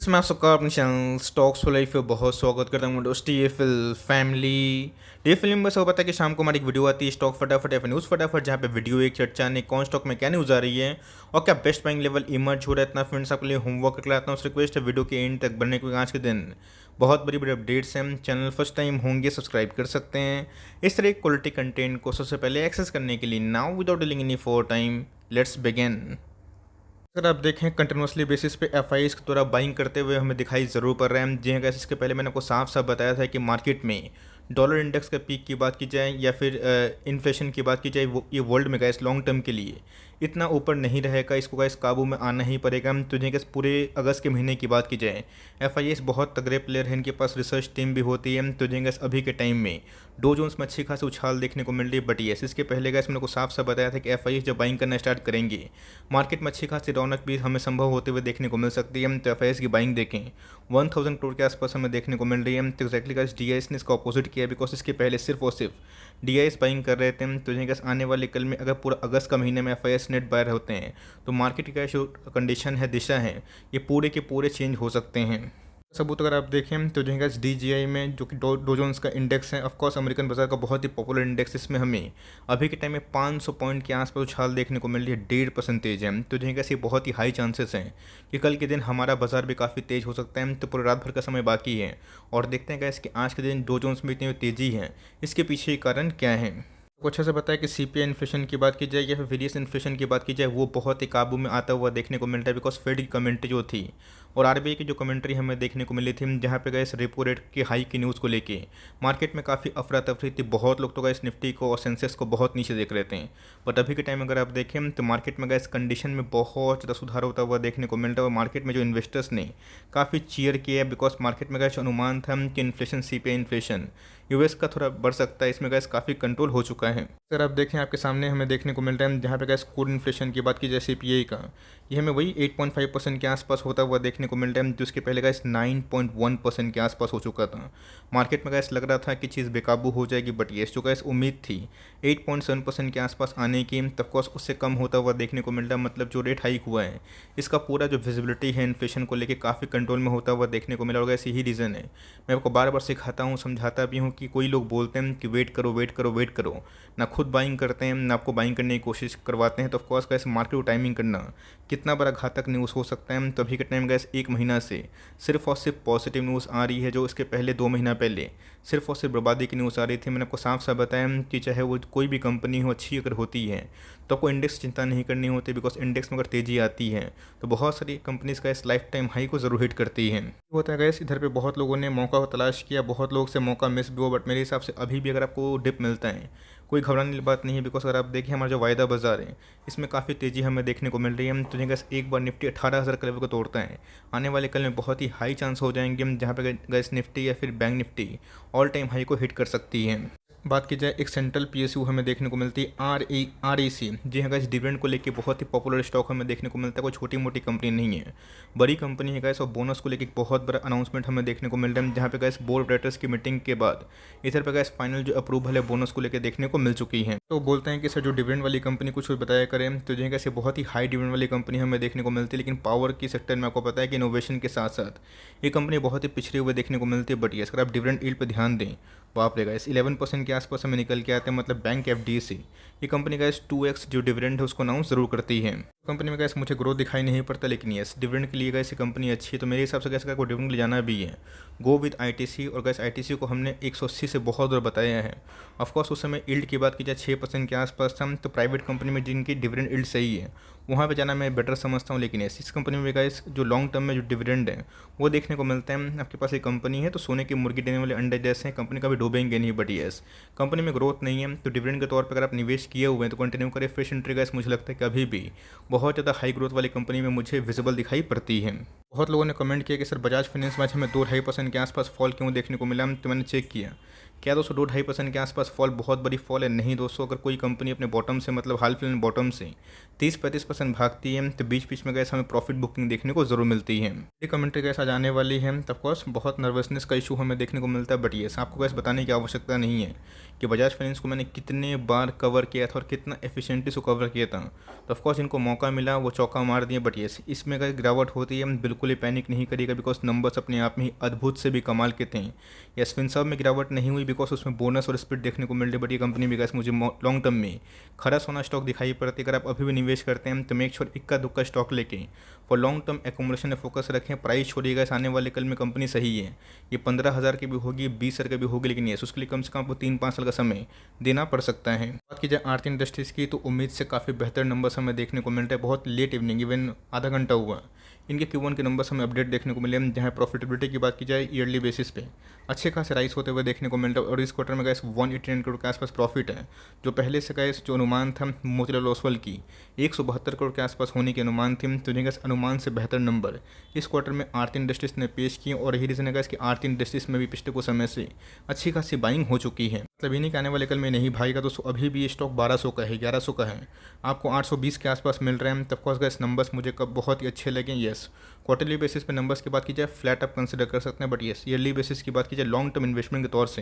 मैं आप सबका अपने चैनल स्टॉक्स फॉर लाइफ में बहुत स्वागत करता हूँ दोस्त। टीएफएल फैमिली टीएफएल में सब पता है कि शाम को हमारी एक वीडियो आती है स्टॉक फटाफट या फिर न्यूज़ फटाफट, जहाँ पे वीडियो एक चर्चा ने कौन स्टॉक में क्या न्यूज़ आ रही है और क्या बेस्ट बाइंग लेवल इमर्ज हो रहा है। इतना फ्रेंड्स आपके लिए होमवर्क करके लाता हूँ। रिक्वेस्ट है वीडियो के एंड तक बनने, क्योंकि आज के दिन बहुत बड़ी बड़ी अपडेट्स हैं। चैनल फर्स्ट टाइम होंगे सब्सक्राइब कर सकते हैं इस तरह क्वालिटी कंटेंट को सबसे पहले एक्सेस करने के लिए। Now without dealing any for time let's begin. अगर आप देखें कंटिन्यूसली बेसिस पे एफआईज के द्वारा बाइंग करते हुए हमें दिखाई ज़रूर पड़ रहा है। जी हाँ गाइस, इसके पहले मैंने आपको साफ साफ बताया था कि मार्केट में डॉलर इंडेक्स के पीक की बात की जाए या फिर इन्फ्लेशन की बात की जाए, वो ये वर्ल्ड में गाइस लॉन्ग टर्म के लिए इतना ऊपर नहीं रहेगा। इसको गाइस काबू में आना ही पड़ेगा। तो जी गाइस, पूरे अगस्त के महीने की बात की जाए, एफआईएस बहुत तगड़े प्लेयर हैं, इनके पास रिसर्च टीम भी होती है। तो जी गाइस, अभी के टाइम में डो जोन्स में अच्छी खासी उछाल देखने को मिल रही है। बट येस, इसके पहले गाइस मैंने को साफ साफ बताया था कि एफआईएस जब बाइंग करना स्टार्ट करेंगे, मार्केट में अच्छी खासी रौनक भी हमें संभव होते हुए देखने को मिल सकती है। तो एफआईएस की बाइंग देखें 1000 करोड़ के आसपास हमें देखने को मिल रही है। तो एक्जैक्टली गाइस, डीआईएस ने इसका अपोजिट किया, बिकॉज इसके पहले सिर्फ और सिर्फ डीआईएस बाइंग कर रहे थे। तो गाइस, आने वाले कल में अगर पूरा अगस्त का महीने में एफआईएस नेट बायर होते हैं तो मार्केट का जो कंडीशन है, दिशा है, ये पूरे के पूरे चेंज हो सकते हैं। सबूत अगर आप देखें तो जो है डीजीआई में, जो कि डो जोन्स का इंडेक्स है, ऑफकोर्स अमेरिकन बाजार का बहुत ही पॉपुलर इंडेक्स, इसमें हमें अभी के टाइम में 500 पॉइंट के आसपास उछाल देखने को मिल रही है। 1.5% है। तो जो है ये बहुत ही हाई चांसेस हैं कि कल के दिन हमारा बाजार भी काफ़ी तेज़ हो सकता है। तो पूरे रात भर का समय बाकी है और देखते हैं गैस कि आज के दिन डो जोन्स में इतनी तेज़ी है, इसके पीछे कारण क्या है। को अच्छे से पता है कि सीपीआई इन्फ्लेशन की बात की जाए या फिर वेरियस इन्फ्लेशन की बात की जाए, वो बहुत ही काबू में आता हुआ देखने को मिल रहा है। बिकॉज फेड की कमेंट्री जो थी और आरबीआई की जो कमेंट्री हमें देखने को मिली थी, जहाँ पे गए इस रेपो रेट की हाई की न्यूज़ को लेके मार्केट में काफ़ी अफरा तफरी थी। बहुत लोग तो गए इस निफ्टी को और सेंसेक्स को बहुत नीचे देख रहे थे। बट अभी के टाइम अगर आप देखें तो मार्केट में गए इस कंडीशन में बहुत ज़्यादा सुधार होता हुआ देखने को मिल रहा है। और मार्केट में जो इन्वेस्टर्स ने काफ़ी चीयर किया है, बिकॉज मार्केट में गए अनुमान था कि इन्फ्लेशन, सीपीआई इन्फ्लेशन यूएस का थोड़ा बढ़ सकता है, इसमें गैस काफ़ी कंट्रोल हो चुका है। सर आप देखें आपके सामने हमें देखने को मिल रहा है, जहाँ पे गैस कोर इन्फ्लेशन की बात की जाए सीपीआई का, ये हमें वही 8.5% के आसपास होता हुआ देखने को मिल रहा है, जो उसके पहले गैस 9.1% के आसपास हो चुका था। मार्केट में गैस लग रहा था कि चीज़ बेकाबू हो जाएगी, बट ये जो गैस उम्मीद थी 8.7% के आसपास आने की, तफकोर्स उससे कम होता हुआ देखने को मिल रहा है। मतलब जो रेट हाइक हुआ है, इसका पूरा जो विजिबिलिटी है इन्फ्लेशन को लेकर काफ़ी कंट्रोल में होता हुआ देखने को मिला। और गैस यही रीज़न है, मैं आपको बार बार सिखाता हूँ, समझाता भी हूँ कि कोई लोग बोलते हैं कि वेट करो वेट करो वेट करो, ना खुद बाइंग करते हैं ना आपको बाइंग करने की कोशिश करवाते हैं। तो ऑफकोर्स गैस मार्केट को टाइमिंग करना कितना बड़ा घातक न्यूज़ हो सकता है। तो अभी के टाइम गैस एक महीना से सिर्फ और सिर्फ पॉजिटिव न्यूज़ आ रही है, जो इसके पहले 2 महीना पहले सिर्फ और सिर्फ बर्बादी की न्यूज़ आ रही थी। मैंने आपको साफ साफ बताया कि चाहे वो कोई भी कंपनी हो, अच्छी अगर होती है तो आपको इंडेक्स चिंता नहीं करनी होती, बिकॉज इंडेक्स में अगर तेज़ी आती है तो बहुत सारी कंपनीज का इस लाइफ टाइम हाई को ज़रूर हिट करती है। होता है गैस, इधर पे बहुत लोगों ने मौका को तलाश किया, बहुत लोग से मौका मिस भी हुआ, बट मेरे हिसाब से अभी भी अगर आपको डिप मिलता है, कोई घबराने वाली बात नहीं है। बिकॉज अगर आप देखिए हमारा जो वायदा बाजार है, इसमें काफ़ी तेज़ी हमें देखने को मिल रही है। तो गैस एक बार निफ्टी 18,000 के लेवल को तोड़ता है, आने वाले कल में बहुत ही हाई चांस हो जाएंगे जहाँ पे गैस निफ्टी या फिर bank Nifty all time high को हिट कर सकती है। बात की जाए एक सेंट्रल पीएसयू हमें देखने को मिलती है आरईसी। जी हाँ गाइस, डिविडेंड को लेके बहुत ही पॉपुलर स्टॉक हमें देखने को मिलता है। कोई छोटी मोटी कंपनी नहीं है, बड़ी कंपनी है गाइस। और बोनस को लेके बहुत बड़ा अनाउंसमेंट हमें देखने को मिल रहा है, जहाँ पे गाइस बोर्ड ऑफ डायरेक्टर्स की मीटिंग के बाद इधर पे गाइस फाइनल जो अप्रूवल है बोनस को लेकर देखने को मिल चुकी है। तो बोलते हैं कि सर जो डिविडेंड वाली कंपनी कुछ बताया करें, तो जी कैसे बहुत ही हाई डिविडेंड वाली कंपनी हमें देखने को मिलती है। लेकिन पावर की सेक्टर में आपको पता है कि इनोवेशन के साथ साथ ये कंपनी बहुत ही पिछड़े हुए देखने को मिलती है। बट ये अगर आप डिविडेंड यील्ड पर ध्यान दें, बाप रे गाइस 11% के आसपास हमें निकल के आते हैं। मतलब बैंक एफडीसी ये कंपनी गाइस 2x जो डिविडेंड है उसको अनाउंस जरूर करती है। कंपनी में गैस मुझे ग्रोथ दिखाई नहीं पड़ता, लेकिन यस डिविडेंड के लिए गैस ये कंपनी अच्छी है। तो मेरे हिसाब से गैस अगर डिविडेंड ले जाना भी है, गो विद आईटीसी। और गैस आईटीसी को हमने 180 से बहुत दूर बताया है। ऑफकोर्स उस समय यील्ड की बात की जाए 6% के आसपास था। तो प्राइवेट कंपनी में जिनकी डिविडेंड यील्ड सही है वहाँ पे जाना मैं बेटर समझता हूँ। लेकिन इस कंपनी में गैस जो लॉन्ग टर्म में जो डिविडेंड है वो देखने को मिलता है। आपके पास एक कंपनी है तो सोने की मुर्गी देने वाले अंडे जैसे हैं, कंपनी कभी डूबेंगे नहीं। बट यस कंपनी में ग्रोथ नहीं है, तो डिविडेंड के तौर पर अगर आप निवेश किए हुए हैं तो कंटिन्यू करें। फ्रेश एंट्री गैस मुझे लगता है कि अभी भी बहुत ज़्यादा हाई ग्रोथ वाली कंपनी में मुझे विजिबल दिखाई पड़ती है। बहुत लोगों ने कमेंट किया कि सर बजाज फाइनेंस में आज हमें 2-2.5% के आसपास फॉल क्यों देखने को मिला। तो मैंने चेक किया, क्या दोस्तों 2-2.5% के आसपास फॉल बहुत बड़ी फॉल है? नहीं दोस्तों, अगर कोई कंपनी अपने बॉटम से, मतलब हाल फिलहाल बॉटम से 30-35% भागती है तो बीच बीच में गैस हमें प्रॉफिट बुकिंग देखने को जरूर मिलती है। ये कमेंट्री गैस आज आने वाली है, तब कोर्स बहुत नर्वसनेस का इशू हमें देखने को मिलता है। बट ये आपको गैस बताने की आवश्यकता नहीं है कि बजाज फाइनेंस को मैंने कितने बार कवर किया था और कितना एफिशिएंटली से कवर किया था। तो ऑफकोर्स इनको मौका मिला, वो चौका मार दिए। बट ये इसमें अगर गिरावट होती है बिल्कुल बिल्कुल ही पैनिक नहीं करिएगा बिकॉज नंबर्स अपने आप में ही अद्भुत से भी कमाल के थे। यस, फिनसर्व में गिरावट नहीं हुई बिकॉज उसमें बोनस और स्पीड देखने को मिल रही, बट ये कंपनी भी गैस मुझे लॉन्ग टर्म में खरा सोना स्टॉक दिखाई पड़ती है। अगर आप अभी भी निवेश करते हैं तो मेक श्योर इक्का दुक्का स्टॉक लेके फॉर लॉन्ग टर्म एकोमोडेशन में फोकस रखें। प्राइस छोड़िएगा, आने वाले कल में कंपनी सही है, ये 15,000 की भी होगी, 20,000 की भी होगी, लेकिन ये उसके लिए कम से कम आपको 3-5 साल का समय देना पड़ सकता है। बात की जाए आरती इंडस्ट्रीज़ की तो उम्मीद से काफ़ी बेहतर नंबर्स हमें देखने को मिल रहे हैं। बहुत लेट इवनिंग, इवन आधा घंटा हुआ, इनके Q1 के नंबर्स हमें अपडेट देखने को मिले हैं, जहाँ प्रॉफिटेबिलिटी की बात की जाए ईयरली बेसिस पे अच्छे खासे राइस होते हुए देखने को मिल रहा है। और इस क्वार्टर में गैस 189 करोड़ के आसपास प्रॉफिट है, जो पहले से गैस जो अनुमान था मोतीलाल ओसवाल की 172 करोड़ के आसपास होने के अनुमान थी, तो गैस अनुमान से बेहतर नंबर इस क्वार्टर में आरती इंडस्ट्रीज़ ने पेश किए। और यही रीज़न है गैस कि आरती इंडस्ट्रीज़ में भी पिछले कुछ समय से अच्छी खासी बाइंग हो चुकी है। मतलब इन्हीं के आने वाले कल में नहीं भाईगा दोस्तों, अभी भी ये स्टॉक 1200 का है, 1100 का है, आपको 820 के आसपास मिल रहे हैं। तब कोर्स गैस नंबर्स मुझे कब बहुत ही अच्छे लगे। येस, क्वार्टरली बेसिस पे नंबर्स की बात की जाए फ्लैट आप कंसिडर कर सकते हैं, बट येस ईयरली बेसिस की बात की जाए लॉन्ग टर्म इन्वेस्टमेंट के तौर से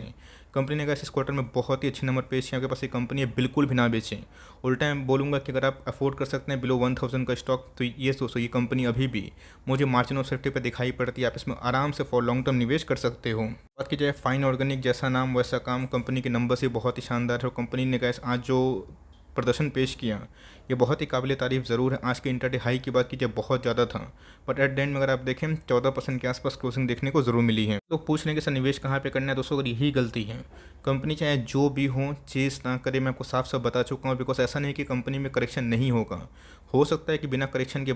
कंपनी ने गैस इस क्वार्टर में बहुत ही अच्छे नंबर पेश किए। आपके पास ये कंपनी है, बिल्कुल भी ना बेचें। उल्टा मैं बोलूँगा कि अगर आप अफोर्ड कर सकते हैं बिलो 1000 का स्टॉक, तो ये दोस्तों ये कंपनी अभी भी मुझे मार्जिन ऑफ सेफ्टी पर दिखाई पड़ती है, आप इसमें आराम से फॉर लॉन्ग टर्म निवेश कर सकते हो। बात की जाए फाइन ऑर्गेनिक, जैसा नाम वैसा काम, कंपनी के नंबर से बहुत ही शानदार है। और कंपनी ने गैस आज जो प्रदर्शन पेश किया ये बहुत ही काबिल तारीफ़ ज़रूर है। आज के इंटरडे हाई की बात कीजिए बहुत ज़्यादा था, बट एट द एंड में अगर आप देखें 14% के आसपास क्लोजिंग देखने को ज़रूर मिली है। तो पूछ लें कि सर निवेश कहाँ पे करना है दोस्तों, अगर यही गलती है कंपनी चाहे जो भी हो चेज़ ना करे, मैं आपको साफ साफ बता चुका हूँ। बिकॉज ऐसा नहीं कि कंपनी में करेक्शन नहीं होगा, हो सकता है कि बिना करेक्शन के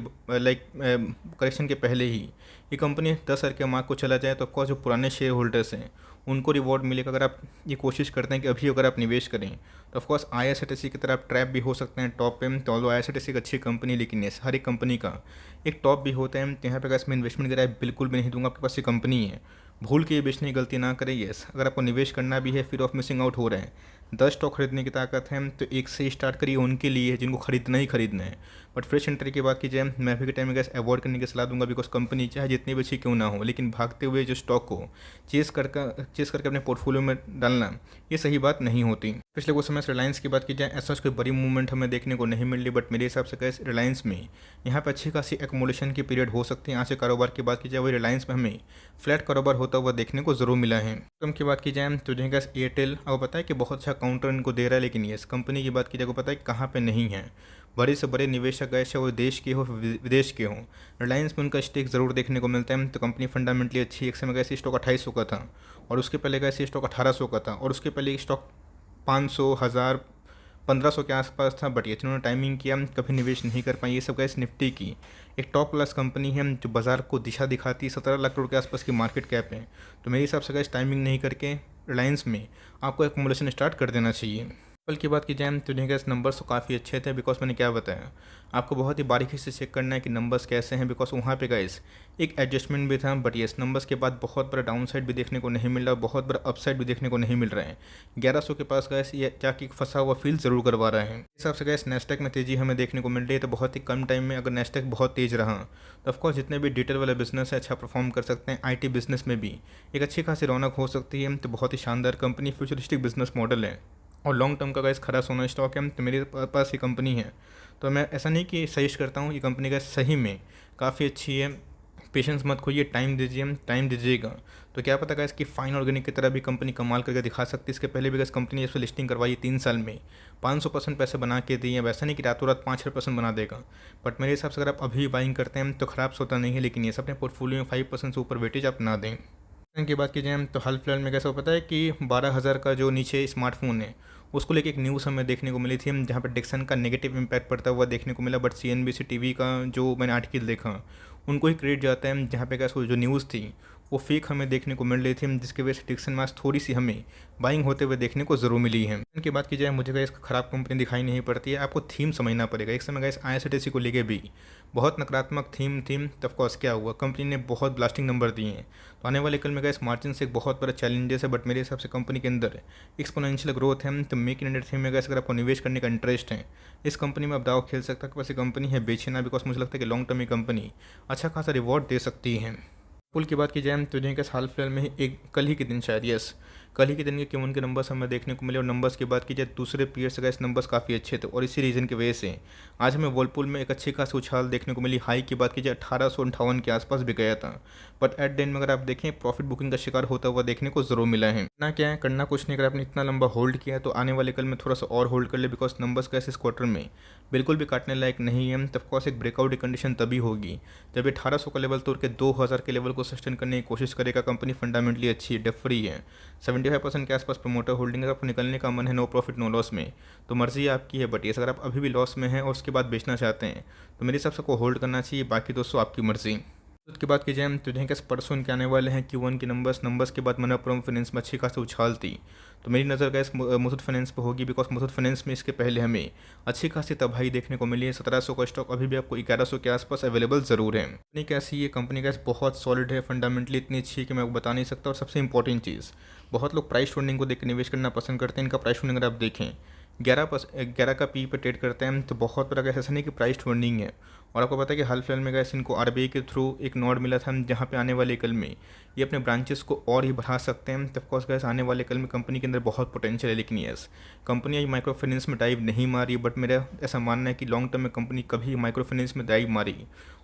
करेक्शन के पहले ही ये कंपनी 10,000 के मार्क को चला जाए, तो ऑफकोर्स जो पुराने शेयर होल्डर्स हैं उनको रिवॉर्ड मिलेगा। अगर आप ये कोशिश करते हैं कि अभी अगर आप निवेश करें तो ऑफकोर्स IRCTC की तरह आप ट्रैप भी हो सकते हैं टॉप पे। तो ऑल्दो IRCTC एक अच्छी कंपनी, लेकिन ये हर एक कंपनी का एक टॉप भी होता है। यहाँ पे अगर इसमें इन्वेस्टमेंट गिराए बिल्कुल भी नहीं दूंगा, आपके पास ये कंपनी है, भूल के ये बेचने की गलती ना करें। येस, अगर आपको निवेश करना भी है, फिर ऑफ मिसिंग आउट हो रहे हैं, 10 स्टॉक खरीदने की ताकत है, तो एक से स्टार्ट करिए, उनके लिए है जिनको खरीदना ही खरीदना है। बट फ्रेश एंट्री की बात की जाए, मैं अभी के टाइम में गैस अवॉइड करने की सलाह दूंगा, बिकॉज कंपनी चाहे जितनी भी अच्छी क्यों ना हो, लेकिन भागते हुए जो स्टॉक को चेस करके अपने पोर्टफोलियो में डालना ये सही बात नहीं होती। पिछले कुछ समय से रिलायंस की बात की जाए, ऐसा कोई बड़ी मूवमेंट हमें देखने को नहीं मिल रही, बट मेरे हिसाब से गैस रिलायंस में यहाँ पर अच्छी खासी एकोमोडेशन की पीरियड हो सकती है। आज से कारोबार की बात की जाए, वही रिलायंस में हमें फ्लैट कारोबार होता हुआ देखने को ज़रूर मिला है। कम की बात की जाए तो जो गैस एयरटेल आपको पता है कि बहुत अच्छा काउंटर इनको दे रहा है, लेकिन ये कंपनी की बात की जाए को पता है कहाँ पे नहीं है। बड़े से बड़े निवेशक गए, चाहे वो देश के हो विदेश के हों, रिलायंस में उनका स्टेक ज़रूर देखने को मिलता है। तो कंपनी फंडामेंटली अच्छी, एक समय गैस स्टॉक 2800 का था, और उसके पहले गैस स्टॉक 1800 का था, और उसके पहले स्टॉक 500, 1000, 1500 के आसपास था। बट ये जिन्होंने टाइमिंग किया कभी निवेश नहीं कर पाए। ये सब गैस निफ्टी की एक टॉप क्लास कंपनी है जो बाज़ार को दिशा दिखाती है, 17 लाख करोड़ के आसपास की मार्केट कैप है। तो मेरे हिसाब से गैस टाइमिंग नहीं करके रिलायंस में आपको एक्युमुलेशन स्टार्ट कर देना चाहिए। कल की बात की जाए तो गैस नंबर्स तो काफ़ी अच्छे थे, बिकॉज मैंने क्या बताया आपको बहुत ही बारीकी से चेक करना है कि नंबर्स कैसे हैं, बिकॉज वहाँ पे गैस एक एडजस्टमेंट भी था। बट येस नंबर्स के बाद बहुत बड़ा डाउन साइड भी देखने को नहीं मिल रहा, बहुत बड़ा अपसाइड भी देखने को नहीं मिल रहा है। 1100 के पास गैस ये जाके फंसा हुआ फील ज़रूर करवा रहा है। इस हिसाब से गैस नेस्टेक में तेज़ी हमें देखने को मिल रही है, तो बहुत ही कम टाइम में अगर नेस्टेक बहुत तेज़ रहा तो ऑफकोर्स जितने भी डिटेल वाले बिजनेस है अच्छा परफॉर्म कर सकते हैं। IT बिजनेस में भी एक अच्छी खासी रौनक हो सकती है। तो बहुत ही शानदार कंपनी, फ्यूचरिस्टिक बिजनेस मॉडल है, और लॉन्ग टर्म का गैस खरा सोना स्टॉक है। तो मेरे पास ये कंपनी है, तो मैं ऐसा नहीं कि सजेस्ट करता हूँ, ये कंपनी का सही में काफ़ी अच्छी है। पेशेंस मत खोइए, टाइम दीजिएगा, तो क्या पता गैस कि फाइन ऑर्गेनिक की तरह भी कंपनी कमाल करके दिखा सकती है। इसके पहले भी गैस कंपनी ने इस पर लिस्टिंग करवाई 3 साल में 500% पैसे बना के दिए। वैसा नहीं कि रातों रात 5-6% बना देगा, बट मेरे हिसाब से अगर आप अभी बाइंग करते हैं तो ख़राब सोता नहीं है। लेकिन ये सब अपने पोर्टफोलियो में 5% से ऊपर वेटेज आप ना दें। की बात की जाए तो हाल फिलहाल में कैसा पता है कि 12,000 का जो नीचे स्मार्टफोन है उसको लेके एक न्यूज़ हमें देखने को मिली थी, जहाँ पर डिक्सन का नेगेटिव इम्पैक्ट पड़ता हुआ देखने को मिला। बट CNBC TV का जो मैंने आर्टिकल देखा उनको ही क्रेडिट जाता है, जहाँ पे कैसे जो न्यूज़ थी वो फेक हमें देखने को मिल रही थी, जिसकी वजह से डिक्सन में आज थोड़ी सी हमें बाइंग होते हुए देखने को ज़रूर मिली है। इनकी बात की जाए मुझे गैस ख़राब कंपनी दिखाई नहीं पड़ती है, आपको थीम समझना पड़ेगा। एक समय गैस IRCTC को लेके भी बहुत नकारात्मक थीम तब कोर्स क्या हुआ, कंपनी ने बहुत ब्लास्टिंग नंबर दिए हैं। तो आने वाले कल में गैस मार्जिन से एक बहुत बड़ा चैलेंजेस है, बट मेरे हिसाब से कंपनी के अंदर एक्सपोनेंशियल ग्रोथ है। तो मेक इन इंडिया थीम में गैस अगर आपको निवेश करने का इंटरेस्ट है, इस कंपनी में आप दाव खेल सकता है कि बस ये कंपनी है बेचना, बिकॉज मुझे लगता है कि लॉन्ग टर्म में कंपनी अच्छा खासा रिवॉर्ड दे सकती है। पुल की बात की जाए तो जिनके हाल फिलहाल में एक कल ही के दिन शायद कल ही के दिन के Q1 के नंबर्स हमें देखने को मिले और नंबर्स की बात की जाए दूसरे पीरियड से गाइस नंबर्स काफ़ी अच्छे थे और इसी रीज़न की वजह से आज हमें वर्लपूल में एक अच्छी खासी उछाल देखने को मिली। हाई की बात की जाए 1858 के आसपास भी गया था, बट एट द एंड में अगर आप देखें प्रॉफिट बुकिंग का शिकार होता हुआ देखने को ज़रूर मिला है। ना क्या है, करना कुछ नहीं, अगर आपने इतना लंबा होल्ड किया है तो आने वाले कल में थोड़ा सा और होल्ड कर ले, बिकॉज नंबर्स कैसे इस क्वार्टर में बिल्कुल भी काटने लायक नहीं है। तब कोर्स एक ब्रेकआउट की कंडीशन तभी होगी जब 1800 का लेवल तोड़ के 2000 के लेवल को सस्टेन करने की कोशिश करेगा। कंपनी फंडामेंटली अच्छी है, डेट फ्री है, 75% के आसपास प्रमोटर होल्डिंग है। आपको निकलने का मन है नो प्रॉफिट नो लॉस में तो मर्जी आपकी है, बट ये अगर आप अभी भी लॉस में हैं और उसके बाद बेचना चाहते हैं तो मेरे हिसाब से को होल्ड करना चाहिए। बाकी दोस्तों आपकी मर्जी। उसके बाद की जाए तो देखें कि परसों के आने वाले हैं Q1 के नंबर्स के बाद मनप्पुरम फाइनेंस में अच्छी खासी उछाल थी, तो मेरी नज़र गैस मुथूट फाइनेंस पे होगी, बिकॉज मुथूट फाइनेंस में इसके पहले हमें अच्छी खासी तबाही देखने को मिली है। 1700 का स्टॉक अभी भी आपको 1100 के आसपास अवेलेबल ज़रूर है। कंपनी कैसी है, कंपनी गैस बहुत सॉलिड है, फंडामेंटली इतनी अच्छी है कि मैं आपको बता नहीं सकता। और सबसे इंपॉर्टेंट चीज़, बहुत लोग प्राइस ट्रेंडिंग को देख के निवेश करना पसंद करते हैं। इनका प्राइस ट्रेंडिंग अगर आप देखें 11 का पी पे ट्रेड करते हैं, तो बहुत बड़ा ऐसा नहीं कि प्राइस ट्रेंडिंग है। और आपको पता है कि हाल फिलहाल में गैस इनको आरबीआई के थ्रू एक नोट मिला था जहाँ पे आने वाले कल में ये अपने ब्रांचेस को और ही बढ़ा सकते हैं। तब कोर्स गैस आने वाले कल में कंपनी के अंदर बहुत पोटेंशियल है। लेकिन यस, कंपनी आज माइक्रो फाइनेंस में डाइव नहीं मारी, बट मेरा ऐसा मानना है कि लॉन्ग टर्म में कंपनी कभी माइक्रो फाइनेंस में डाइव मारी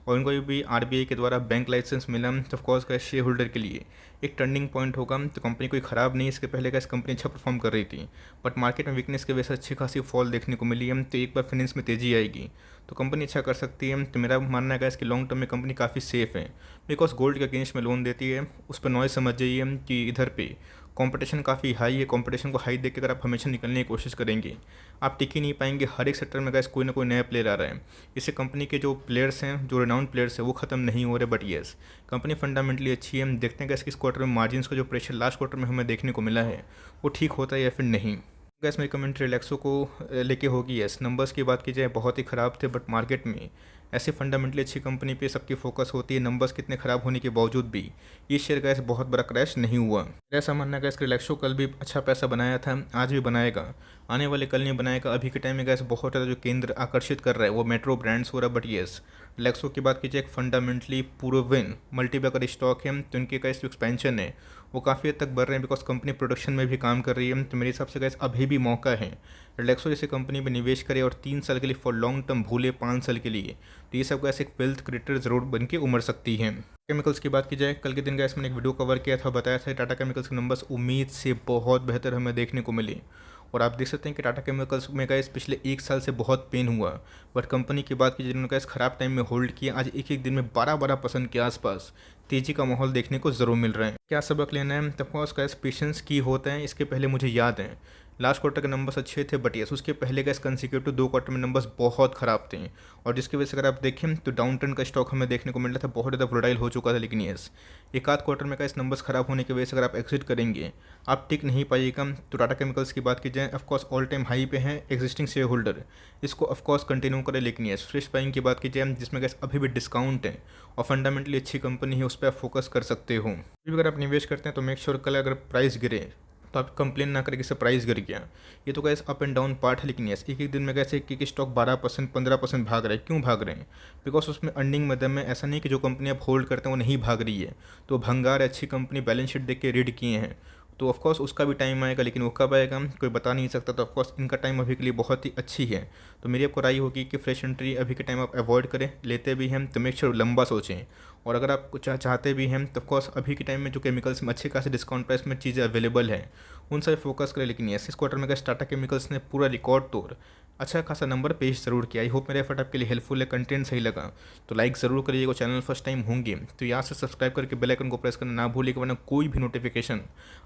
और उनको भी आरबीआई के द्वारा बैंक लाइसेंस मिला, तो ऑफकोर्स गैस शेयर होल्डर के लिए एक टर्निंग पॉइंट होगा। तो कंपनी कोई ख़राब नहीं, इसके पहले गैस कंपनी अच्छा परफॉर्म कर रही थी, बट मार्केट में वीकनेस की वजह से अच्छी खासी फॉल देखने को मिली है। तो एक बार फाइनेंस में तेज़ी आएगी तो कंपनी अच्छा कर सकती है। तो मेरा मानना है कि लॉन्ग टर्म में कंपनी काफ़ी सेफ़ है, बिकॉज गोल्ड के अगेंस्ट में लोन देती है। उस पर नॉइज समझ जाइए कि इधर पे कंपटीशन काफ़ी हाई है। कंपटीशन को हाई देख के अगर आप हमेशा निकलने की कोशिश करेंगे आप टिक ही नहीं पाएंगे। हर एक सेक्टर में गैस कोई ना कोई नया प्लेयर आ रहा है। इससे कंपनी के जो प्लेयर्स हैं, जो रिनाउंड प्लेयर्स हैं, वो ख़त्म नहीं हो रहे। बट येस, कंपनी फंडामेंटली अच्छी है। हम देखते हैं कि इस क्वार्टर में मार्जिन्स का जो प्रेशर लास्ट क्वार्टर में हमें देखने को मिला है वो ठीक होता है या फिर नहीं। गैस मेरी कमेंट रिलैक्सो को लेके होगी। यस, नंबर्स की बात की जाए बहुत ही ख़राब थे, बट मार्केट में ऐसे फंडामेंटली अच्छी कंपनी पे सबकी फोकस होती है। नंबर्स कितने ख़राब होने के बावजूद भी ये शेयर गैस बहुत बड़ा क्रैश नहीं हुआ। मेरा ऐसा मानना है गैस रिलैक्सो कल भी अच्छा पैसा बनाया था, आज भी बनाएगा, आने वाले कल नहीं बनाएगा। अभी के टाइम में गैस बहुत ज़्यादा जो केंद्र आकर्षित कर रहा है वो मेट्रो ब्रांड्स हो रहा है। बट येस, रिलैक्सो की बात कीजिए एक फंडामेंटली प्रूवन मल्टीबैगर स्टॉक है, तो इनके गैस जो एक्सपेंशन है वो काफ़ी हद तक बढ़ रहे हैं, बिकॉज कंपनी प्रोडक्शन में भी काम कर रही है। तो मेरे हिसाब से गैस अभी भी मौका है रिलैक्सो जैसे कंपनी में निवेश करे और 3 साल के लिए फॉर लॉन्ग टर्म भूले 5 साल के लिए, तो ये सब गैस एक वेल्थ क्रिएटर जरूर बन के उमड़ सकती है। केमिकल्स की बात की जाए, कल के दिन गैस मैंने एक वीडियो कवर किया था, बताया था टाटा केमिकल्स के नंबर्स उम्मीद से बहुत बेहतर हमें देखने को मिले। और आप देख सकते हैं कि टाटा केमिकल्स में गैस पिछले 1 साल से बहुत पेन हुआ, बट कंपनी की बात की जिन्होंने गैस ख़राब टाइम में होल्ड किया, आज एक एक दिन में 12% के आसपास तेज़ी का माहौल देखने को ज़रूर मिल रहा है। क्या सबक लेना है, तब ऑफकोर्स गैस पेशेंस की होता है। इसके पहले मुझे याद है लास्ट क्वार्टर के नंबर्स अच्छे थे, बट यस उसके पहले गैस कंसिक्यूटिव 2 क्वार्टर में नंबर्स बहुत ख़राब थे, और जिसकी वजह से अगर आप देखें तो डाउन ट्रेंड का स्टॉक हमें देखने को मिल रहा था, बहुत ज़्यादा वोलेटाइल हो चुका था। लेकिन यस, एक आध क्वार्टर में गैस नंबर्स ख़राब होने की वजह से अगर आप एग्जिट करेंगे आप टिक नहीं पाइएगा। तो टाटा केमिकल्स की बात की जाए ऑफकोर्स ऑल टाइम हाई पे है, एग्जिस्टिंग शेयर होल्डर इसको ऑफकोर्स कंटिन्यू करें। लेकिन यस, फ्रेश बाइंग की बात की जाए जिसमें गैस अभी भी डिस्काउंट है और फंडामेंटली अच्छी कंपनी है, उस पर आप फोकस कर सकते हो। अगर आप निवेश करते हैं तो मेक श्योर कल अगर प्राइस गिरे तो आप कंप्लेन ना करें कि इससे प्राइस गिर गया। ये तो gas up and down part है। लेकिन यस, एक एक दिन में गैस एक स्टॉक 12% 15% भाग रहा है। क्यों भाग रहे हैं? बिकॉज उसमें अर्निंग में दम है। ऐसा नहीं कि जो कंपनी आप होल्ड करते हैं वो नहीं भाग रही है, तो भंगार अच्छी कंपनी बैलेंस शीट देख के रीड किए हैं, तो ऑफकोर्स उसका भी टाइम आएगा। लेकिन वो कब आएगा कोई बता नहीं सकता। तो ऑफकोर्स इनका टाइम अभी के लिए बहुत ही अच्छी है। तो मेरी आपको राय होगी कि फ्रेश एंट्री अभी के टाइम आप अवॉइड करें। लेते भी हैं तो मेक श्योर लंबा सोचें, और अगर आप कुछ चाहते भी हैं तो ऑफकोर्स अभी के टाइम में जो केमिकल्स में अच्छे खासे डिस्काउंट प्राइस में चीज़ें अवेलेबल हैं उन सब फोकस करें। लेकिन इस क्वार्टर में गैस टाटा केमिकल्स ने पूरा रिकॉर्ड तोड़ अच्छा खासा नंबर पेश जरूर किया। आई होप मेरा एफर्ट आपके लिए हेल्पफुल है, कंटेंट सही लगा तो लाइक ज़रूर करिएगा। चैनल फर्स्ट टाइम होंगे तो यहाँ से सब्सक्राइब करके बेल आइकन को प्रेस करना ना भूलिएगा, वरना कोई भी नोटिफिकेशन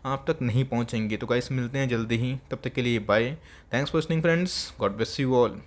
आप तक नहीं पहुँचेंगे। तो गाइस मिलते हैं जल्दी ही, तब तक के लिए bye. Thanks for listening friends, God bless you all.